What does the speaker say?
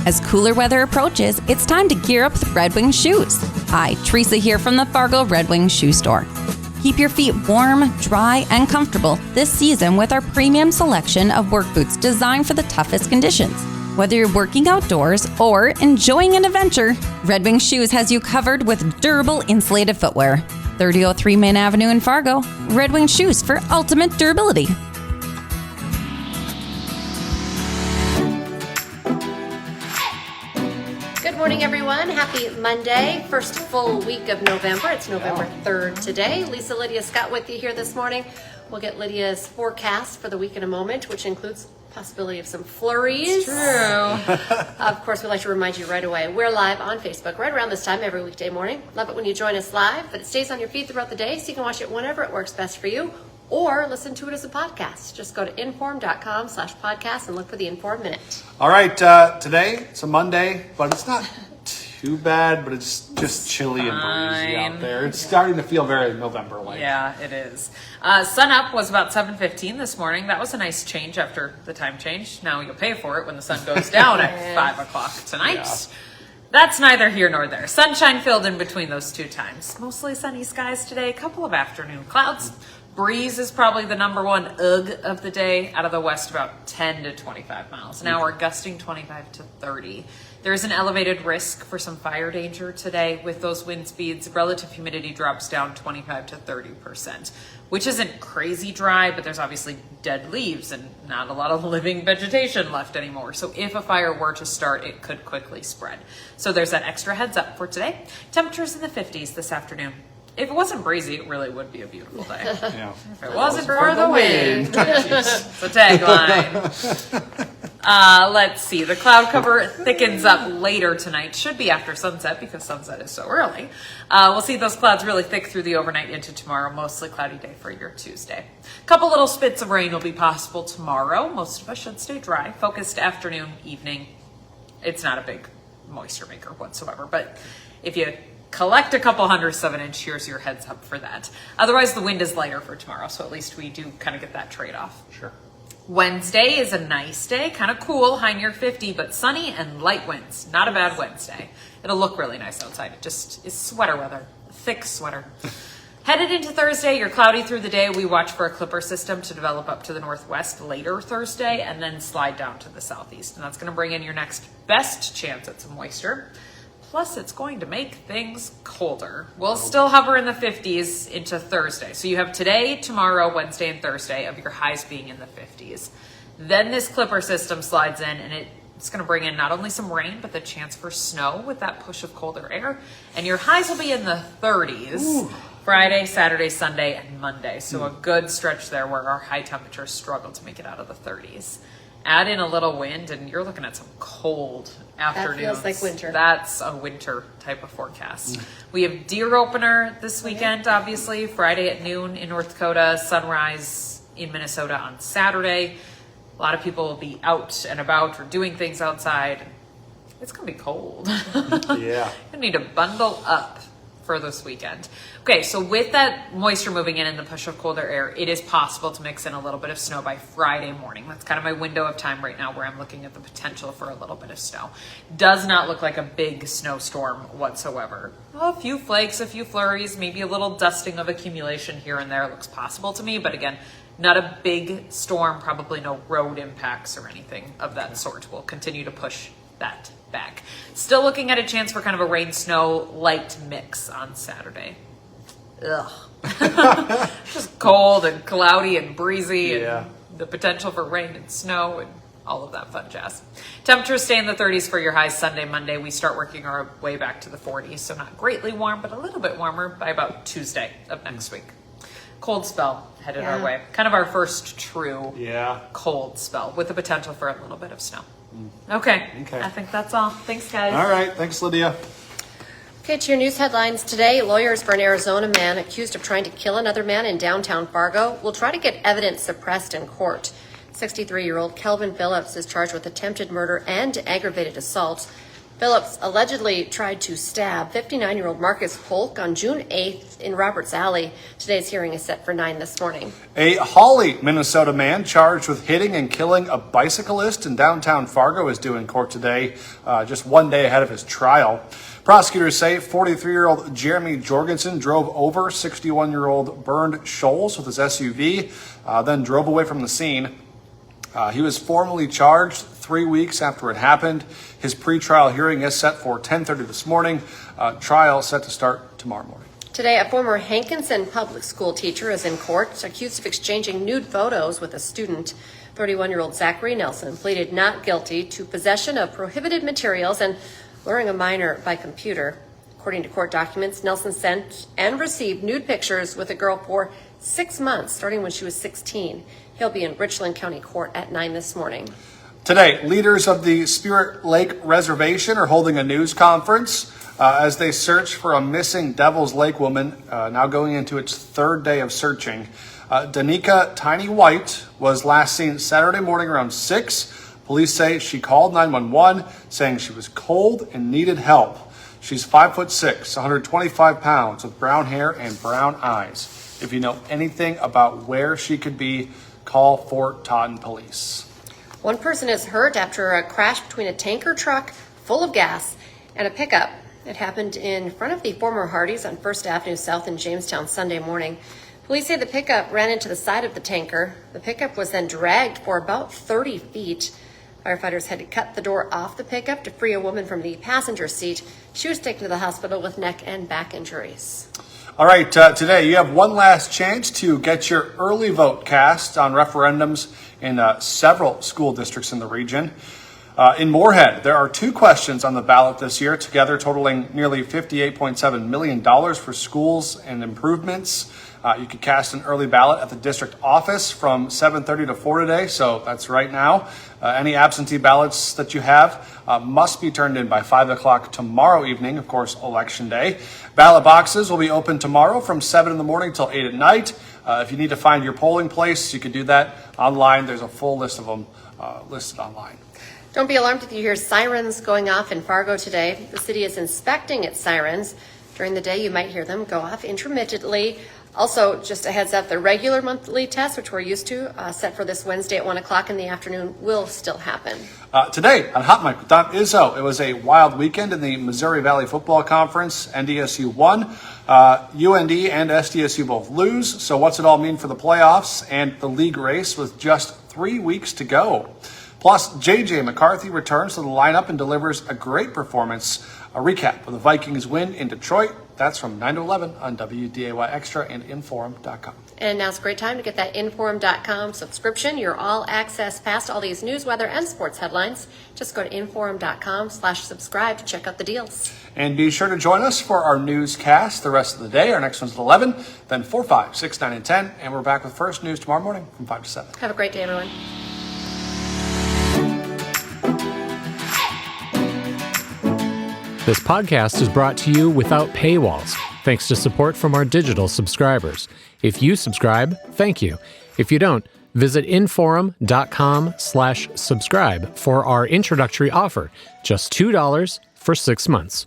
As cooler weather approaches, it's time to gear up with Red Wing shoes. Hi, Teresa here from the Fargo Red Wing Shoe Store. Keep your feet warm, dry, and comfortable this season with our premium selection of work boots designed for the toughest conditions. Whether you're working outdoors or enjoying an adventure, Red Wing Shoes has you covered with durable insulated footwear. 3003 Main Avenue in Fargo, Red Wing Shoes for ultimate durability. Good morning, everyone. Happy Monday, first full week of November. It's November 3rd today. Lisa, Lydia, Scott with you here this morning. We'll get Lydia's forecast for the week in a moment, which includes possibility of some flurries. It's true. Of course, we'd like to remind you right away, we're live on Facebook right around this time every weekday morning. Love it when you join us live, but it stays on your feed throughout the day, so you can watch it whenever it works best for you, or listen to it as a podcast. Just go to inform.com/podcast and look for the Inform Minute. All right, today it's a Monday, but it's not too bad, but it's just chilly and breezy out there. It's starting to feel very November-like. Yeah, it is. Sun up was about 7:15 this morning. That was a nice change after the time change. Now you'll pay for it when the sun goes down at 5 o'clock tonight. Yeah. That's neither here nor there. Sunshine filled in between those two times. Mostly sunny skies today, a couple of afternoon clouds. Breeze is probably the number one ugh of the day. Out of the west, about 10 to 25 miles an hour, gusting 25 to 30. There is an elevated risk for some fire danger today with those wind speeds. Relative humidity drops down 25 to 30%, which isn't crazy dry, but there's obviously dead leaves and not a lot of living vegetation left anymore. So if a fire were to start, it could quickly spread. So there's that extra heads up for today. Temperatures in the 50s this afternoon. If it wasn't breezy, it really would be a beautiful day. Yeah. If it wasn't for the wind. It's a tagline. Let's see. The cloud cover thickens up later tonight. Should be after sunset because sunset is so early. We'll see those clouds really thick through the overnight into tomorrow. Mostly cloudy day for your Tuesday. A couple little spits of rain will be possible tomorrow. Most of us should stay dry. Focused afternoon, evening. It's not a big moisture maker whatsoever, but if you collect a couple 100ths of an inch, here's your heads up for that. Otherwise, the wind is lighter for tomorrow, so at least we do kind of get that trade-off. Sure. Wednesday is a nice day, kind of cool, high near 50, but sunny and light winds. Not a bad Wednesday. It'll look really nice outside. It just is sweater weather, thick sweater. Headed into Thursday, you're cloudy through the day. We watch for a clipper system to develop up to the northwest later Thursday and then slide down to the southeast. And that's going to bring in your next best chance at some moisture. Plus, it's going to make things colder. We'll still hover in the 50s into Thursday. So you have today, tomorrow, Wednesday, and Thursday of your highs being in the 50s. Then this clipper system slides in, and it's going to bring in not only some rain, but the chance for snow with that push of colder air. And your highs will be in the 30s. Ooh. Friday, Saturday, Sunday, and Monday. So a good stretch there where our high temperatures struggle to make it out of the 30s. Add in a little wind, and you're looking at some cold afternoons. That feels like winter. That's a winter type of forecast. We have deer opener this weekend, obviously. Friday at noon in North Dakota, sunrise in Minnesota on Saturday. A lot of people will be out and about or doing things outside. It's going to be cold. Yeah. You need to bundle up for this weekend. Okay, so with that moisture moving in and the push of colder air, it is possible to mix in a little bit of snow by Friday morning. That's kind of my window of time right now where I'm looking at the potential for a little bit of snow. Does not look like a big snowstorm whatsoever. A few flakes, a few flurries, maybe a little dusting of accumulation here and there looks possible to me, but again, not a big storm, probably no road impacts or anything of that sort. We'll continue to push that back. Still looking at a chance for kind of a rain snow light mix on Saturday. Ugh. Just cold and cloudy and breezy and the potential for rain and snow and all of that fun jazz. Temperatures stay in the 30s for your highs Sunday, Monday. We start working our way back to the 40s, so not greatly warm, but a little bit warmer by about Tuesday of next week. Cold spell headed our way. Kind of our first true cold spell with the potential for a little bit of snow. Okay. I think that's all. Thanks, guys. All right. Thanks, Lydia. Okay, to your news headlines today. Lawyers for an Arizona man accused of trying to kill another man in downtown Fargo will try to get evidence suppressed in court. 63-year-old Kelvin Phillips is charged with attempted murder and aggravated assault. Phillips allegedly tried to stab 59-year-old Marcus Polk on June 8th in Roberts Alley. Today's hearing is set for 9 this morning. A Hawley, Minnesota man charged with hitting and killing a bicyclist in downtown Fargo is due in court today, just one day ahead of his trial. Prosecutors say 43-year-old Jeremy Jorgensen drove over 61-year-old Bernd Scholes with his SUV, then drove away from the scene. He was formally charged 3 weeks after it happened. His pretrial hearing is set for 10:30 this morning. Trial set to start tomorrow morning. Today, a former Hankinson public school teacher is in court, accused of exchanging nude photos with a student. 31-year-old Zachary Nelson pleaded not guilty to possession of prohibited materials and luring a minor by computer. According to court documents, Nelson sent and received nude pictures with a girl for 6 months, starting when she was 16. He'll be in Richland County Court at 9 this morning. Today, leaders of the Spirit Lake Reservation are holding a news conference as they search for a missing Devil's Lake woman, now going into its third day of searching. Danica Tiny White was last seen Saturday morning around 6. Police say she called 911 saying she was cold and needed help. She's 5'6", 125 pounds, with brown hair and brown eyes. If you know anything about where she could be, call Fort Totten Police. One person is hurt after a crash between a tanker truck full of gas and a pickup. It happened in front of the former Hardee's on 1st Avenue South in Jamestown Sunday morning. Police say the pickup ran into the side of the tanker. The pickup was then dragged for about 30 feet. Firefighters had to cut the door off the pickup to free a woman from the passenger seat. She was taken to the hospital with neck and back injuries. All right, today you have one last chance to get your early vote cast on referendums in several school districts in the region. In Moorhead, there are 2 questions on the ballot this year, together totaling nearly $58.7 million for schools and improvements. You can cast an early ballot at the district office from 7:30 to 4 today, so that's right now. Any absentee ballots that you have must be turned in by 5 o'clock tomorrow evening, of course, Election Day. Ballot boxes will be open tomorrow from 7 in the morning till 8 at night. If you need to find your polling place, you can do that online. There's a full list of them listed online. Don't be alarmed if you hear sirens going off in Fargo today. The city is inspecting its sirens. During the day, you might hear them go off intermittently. Also, just a heads up, the regular monthly test, which we're used to, set for this Wednesday at 1 o'clock in the afternoon, will still happen. Today on Hot Mic with Don Izzo, it was a wild weekend in the Missouri Valley Football Conference. NDSU won. UND and SDSU both lose. So what's it all mean for the playoffs and the league race with just 3 weeks to go? Plus, J.J. McCarthy returns to the lineup and delivers a great performance. A recap of the Vikings win in Detroit. That's from 9 to 11 on WDAY Extra and Inforum.com. And now's a great time to get that Inforum.com subscription, your all-access pass to all these news, weather, and sports headlines. Just go to Inforum.com/subscribe to check out the deals. And be sure to join us for our newscast the rest of the day. Our next one's at 11, then 4, 5, 6, 9, and 10. And we're back with First News tomorrow morning from 5 to 7. Have a great day, everyone. This podcast is brought to you without paywalls, thanks to support from our digital subscribers. If you subscribe, thank you. If you don't, visit Inforum.com/subscribe for our introductory offer, just $2 for 6 months.